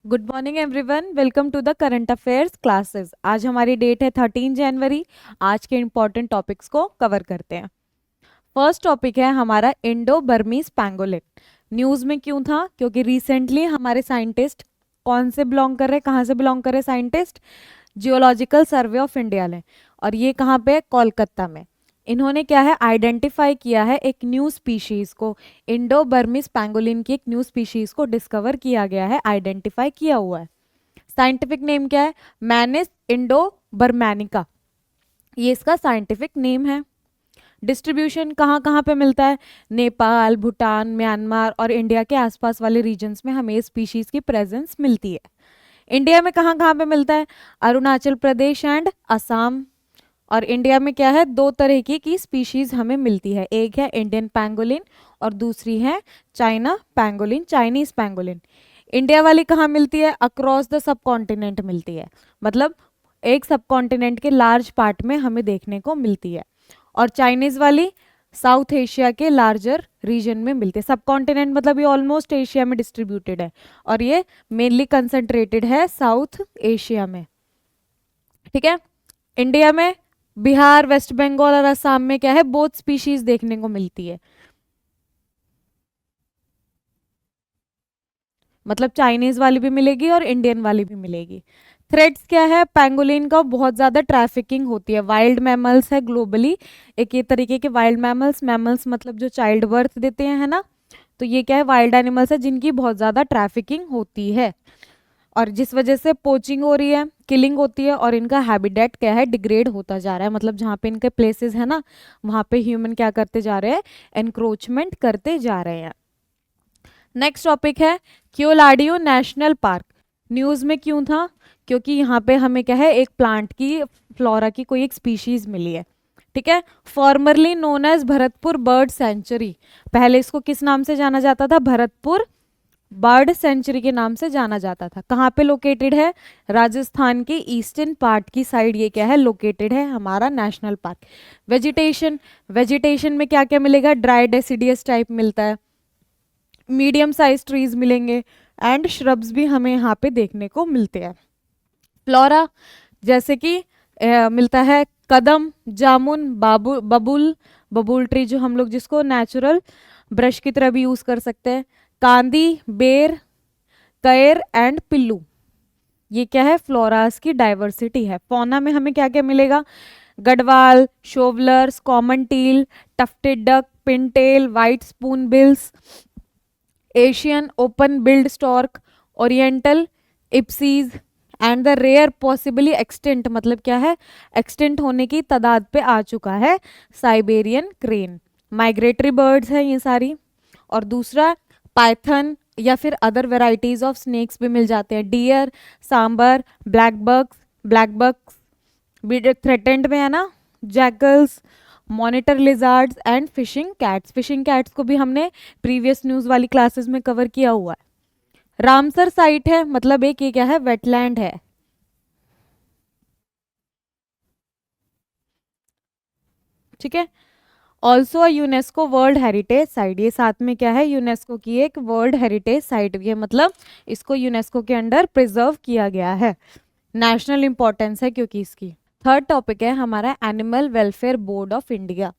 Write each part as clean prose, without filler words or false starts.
Good morning everyone, welcome to the current affairs classes. आज हमारी date है 13 जनवरी। आज के इंपॉर्टेंट टॉपिक्स को कवर करते हैं। फर्स्ट टॉपिक है हमारा इंडो बर्मीज पैंगोलिन। न्यूज़ में क्यों था? क्योंकि रिसेंटली हमारे साइंटिस्ट कौन से बिलोंग कर रहे हैं, कहाँ से बिलोंग कर रहे हैं scientist? Geological survey of India ने। और ये कहाँ पे? कोलकाता में। इन्होंने क्या है, आइडेंटिफाई किया है एक न्यू स्पीशीज को। इंडो बर्मिस पैंगोलिन की एक न्यू स्पीशीज को डिस्कवर किया गया है, आइडेंटिफाई किया हुआ है। साइंटिफिक नेम क्या है? मैनिस इंडो बर्मैनिका, ये इसका साइंटिफिक नेम है। डिस्ट्रीब्यूशन कहाँ कहाँ पे मिलता है? नेपाल, भूटान, म्यांमार और इंडिया के आसपास वाले रीजन्स में हमें स्पीशीज की प्रेजेंस मिलती है। इंडिया में कहाँ कहाँ पे मिलता है? अरुणाचल प्रदेश एंड असम। और इंडिया में क्या है, दो तरह की स्पीशीज हमें मिलती है। एक है इंडियन पैंगोलिन और दूसरी है China pangolin, Chinese pangolin. India वाली कहाँ मिलती है? अक्रॉस द सब कॉन्टिनेंट मिलती है, मतलब एक सब कॉन्टिनेंट के लार्ज पार्ट में हमें देखने को मिलती है। और चाइनीज वाली साउथ एशिया के लार्जर रीजन में मिलते हैं। सब कॉन्टिनेंट मतलब ये ऑलमोस्ट एशिया में डिस्ट्रीब्यूटेड है और ये मेनली कंसंट्रेटेड है साउथ एशिया में। ठीक है। इंडिया में बिहार, वेस्ट बंगाल और असम में क्या है, बोथ स्पीशीज देखने को मिलती है। मतलब चाइनीज वाली भी मिलेगी और इंडियन वाली भी मिलेगी। थ्रेड्स क्या है? पैंगोलिन का बहुत ज्यादा ट्रैफिकिंग होती है। वाइल्ड मैमल्स है ग्लोबली, एक ये तरीके के वाइल्ड मैमल्स। मैमल्स मतलब जो चाइल्ड बर्थ देते हैं, है ना। तो ये क्या है, वाइल्ड एनिमल्स है जिनकी बहुत ज्यादा ट्रैफिकिंग होती है और जिस वजह से पोचिंग हो रही है, किलिंग होती है और इनका हैबिटेट क्या है, डिग्रेड होता जा रहा है। मतलब जहाँ पे इनके प्लेसेस है ना, वहाँ पे ह्यूमन क्या करते जा रहे हैं, एनक्रोचमेंट करते जा रहे हैं। नेक्स्ट टॉपिक है क्योलाडियो नेशनल पार्क। न्यूज़ में क्यों था? क्योंकि यहाँ पे हमें क्या है, एक प्लांट की, फ्लोरा की कोई एक स्पीशीज मिली है। ठीक है। Formerly known as Bharatpur bird sanctuary. पहले इसको किस नाम से जाना जाता था? भरतपुर बर्ड सेंचुरी के नाम से जाना जाता था। कहाँ पे लोकेटेड है? राजस्थान के ईस्टर्न पार्ट की साइड ये क्या है, लोकेटेड है हमारा नेशनल पार्क। वेजिटेशन, वेजिटेशन में क्या क्या मिलेगा? ड्राई डेसिडियस टाइप मिलता है, मीडियम साइज ट्रीज मिलेंगे एंड श्रब्स भी हमें यहाँ पे देखने को मिलते हैं। फ्लोरा जैसे कि मिलता है कदम, जामुन, बबूल, बबूल ट्री जो हम लोग जिसको नेचुरल ब्रश की तरह भी यूज कर सकते हैं। कांदी, बेर, कयर एंड पिल्लू, ये क्या है, फ्लोरास की डाइवर्सिटी है। फौना में हमें क्या क्या मिलेगा? Gadwall, shovelers, common teal, tufted duck, pintail, white spoon bills, Asian open billed stork, oriental ibises and the rare possibly extant, मतलब क्या है, एक्सटेंट होने की तादाद पे आ चुका है, साइबेरियन क्रेन। माइग्रेटरी बर्ड्स हैं ये सारी। और दूसरा पाइथन या फिर अदर वेराइटीज ऑफ स्नेक्स भी मिल जाते हैं। डियर, सांबर, ब्लैक बक्स भी थ्रेटेंड में है ना। Jackals, monitor lizards and fishing cats. Fishing cats को भी हमने प्रीवियस न्यूज वाली क्लासेस में कवर किया हुआ है। रामसर साइट है, मतलब एक ये क्या है, वेटलैंड है। ठीक है। Also UNESCO world heritage site, ये साथ में क्या है, यूनेस्को की एक वर्ल्ड हेरिटेज साइट भी है, मतलब इसको यूनेस्को के अंडर प्रिजर्व किया गया है। नेशनल इंपॉर्टेंस है क्योंकि इसकी। थर्ड टॉपिक है हमारा animal welfare board of India,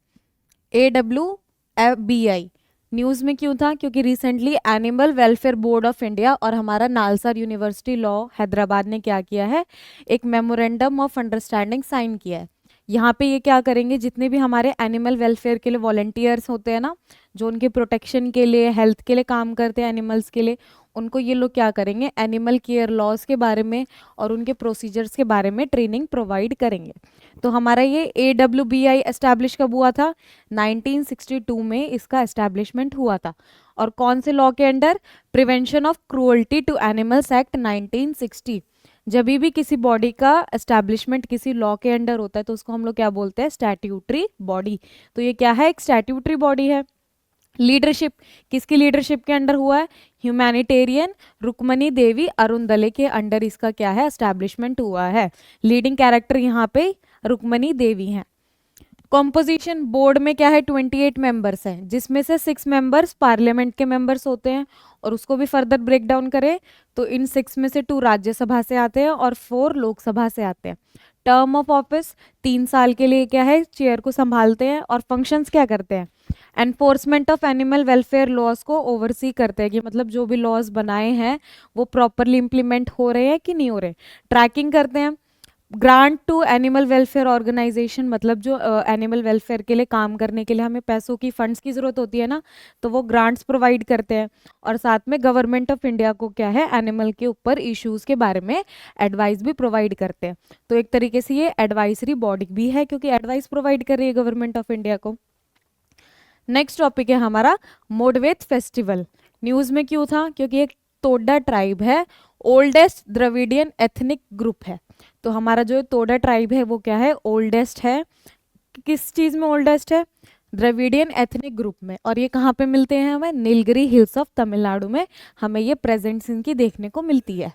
AWBI। News में क्यों था? क्योंकि recently animal welfare board of India और हमारा नालसा यूनिवर्सिटी लॉ हैदराबाद ने क्या किया है, एक मेमोरेंडम ऑफ अंडरस्टैंडिंग साइन किया है। यहाँ पे ये क्या करेंगे, जितने भी हमारे एनिमल वेलफेयर के लिए वॉलंटियर्स होते हैं ना, जो उनके प्रोटेक्शन के लिए, हेल्थ के लिए काम करते हैं एनिमल्स के लिए, उनको ये लोग क्या करेंगे, एनिमल केयर लॉज के बारे में और उनके प्रोसीजर्स के बारे में ट्रेनिंग प्रोवाइड करेंगे। तो हमारा ये AWBI एस्टैब्लिश कब हुआ था? 1962 में इसका एस्टैब्लिशमेंट हुआ था। और कौन से लॉ के under? Prevention of cruelty to animals act 1960। जब भी किसी बॉडी का एस्टैब्लिशमेंट किसी लॉ के अंडर होता है तो उसको हम लोग क्या बोलते हैं? Statutory body. तो ये क्या है, एक स्टैट्यूटरी बॉडी है। लीडरशिप किसकी लीडरशिप के अंडर हुआ है? ह्यूमैनिटेरियन रुक्मणी देवी अरुणदले के अंडर इसका क्या है, एस्टैब्लिशमेंट हुआ है। लीडिंग कैरेक्टर यहाँ पे रुक्मणी देवी हैं। कॉम्पोजिशन बोर्ड में क्या है, 28 मेंबर्स हैं, जिसमें से 6 मेंबर्स पार्लियामेंट के मेंबर्स होते हैं और उसको भी फर्दर ब्रेक डाउन करें तो इन 6 में से 2 राज्यसभा से आते हैं और 4 लोकसभा से आते हैं। टर्म ऑफ ऑफिस 3 साल के लिए क्या है, चेयर को संभालते हैं और फंक्शंस क्या करते हैं, enforcement of animal welfare laws को ओवरसी करते हैं कि मतलब जो भी लॉज बनाए हैं वो प्रॉपरली इंप्लीमेंट हो रहे हैं कि नहीं हो रहे, ट्रैकिंग करते हैं। Grant to animal welfare organization, मतलब जो एनिमल वेलफेयर के लिए काम करने के लिए हमें पैसों की फंड्स की ज़रूरत होती है ना, तो वो ग्रांट्स प्रोवाइड करते हैं। और साथ में गवर्नमेंट ऑफ इंडिया को क्या है, एनिमल के ऊपर इश्यूज़ के बारे में एडवाइस भी प्रोवाइड करते हैं। तो एक तरीके से ये एडवाइजरी बॉडी भी है क्योंकि एडवाइस प्रोवाइड कर रही है गवर्नमेंट ऑफ इंडिया को। नेक्स्ट टॉपिक है हमारा मोडवेत फेस्टिवल। न्यूज़ में क्यों था, क्योंकि एक तोडा ट्राइब है, ओल्डेस्ट द्रविडियन एथनिक ग्रुप है। तो हमारा जो तोडा ट्राइब है वो क्या है, ओल्डेस्ट है। किस चीज़ में ओल्डेस्ट है, द्रविडियन एथनिक ग्रुप में। और ये कहाँ पे मिलते हैं हमें, नीलगिरी हिल्स ऑफ तमिलनाडु में हमें ये प्रेजेंट्स इनकी देखने को मिलती है।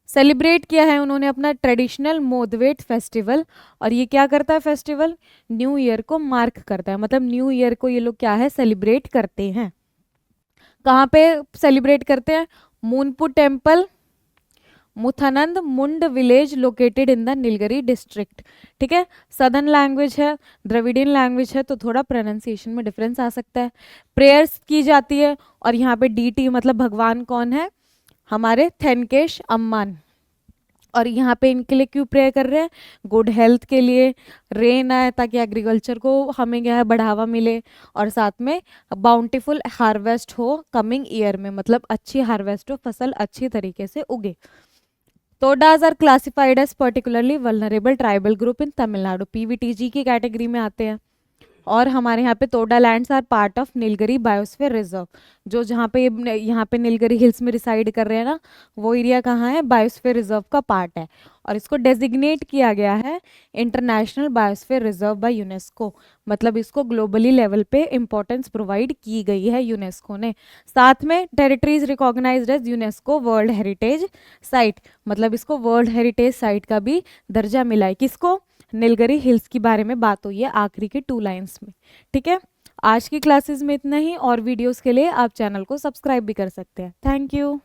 सेलिब्रेट किया है उन्होंने अपना ट्रेडिशनल मोदवेट फेस्टिवल, और ये क्या करता है फेस्टिवल, न्यू ईयर को मार्क करता है, मतलब न्यू ईयर को ये लोग क्या है सेलिब्रेट करते हैं। कहाँ पे सेलिब्रेट करते हैं, मूनपुर टेम्पल, मुथानंद मुंड village located in the Nilgiri district. ठीक है, सदर्न लैंग्वेज है, द्रविडियन लैंग्वेज है, तो थोड़ा प्रोनाउंसिएशन में डिफरेंस आ सकता है। प्रेयर्स की जाती है और यहाँ पे डीटी मतलब भगवान कौन है, हमारे थेनकेश अम्मान। और यहाँ पे इनके लिए क्यों प्रेयर कर रहे हैं, गुड हेल्थ के लिए, रेन आए ताकि एग्रीकल्चर को हमें क्या है बढ़ावा मिले, और साथ में बाउंटीफुल हार्वेस्ट हो कमिंग ईयर में, मतलब अच्छी हार्वेस्ट हो, फसल अच्छी तरीके से उगे। Todas are classified as particularly vulnerable tribal group in Tamil Nadu, PVTG की कैटेगरी में आते हैं। और हमारे यहाँ पे Toda lands are part of Nilgiri biosphere reserve, जो जहाँ पे यहाँ पे नीलगिरी हिल्स में रिसाइड कर रहे हैं ना, वो एरिया कहाँ है, बायोस्फीयर रिजर्व का पार्ट है। और इसको डेजिग्नेट किया गया है international biosphere reserve by UNESCO, मतलब इसको ग्लोबली लेवल पे इंपॉर्टेंस प्रोवाइड की गई है यूनेस्को ने। साथ में territories recognized as UNESCO world heritage site, मतलब इसको वर्ल्ड हेरिटेज साइट का भी दर्जा मिला है। किसको, नीलगिरी हिल्स के बारे में बात हुई है आखिरी के 2 लाइंस में। ठीक है, आज की क्लासेस में इतना ही, और वीडियोस के लिए आप चैनल को सब्सक्राइब भी कर सकते हैं। Thank you.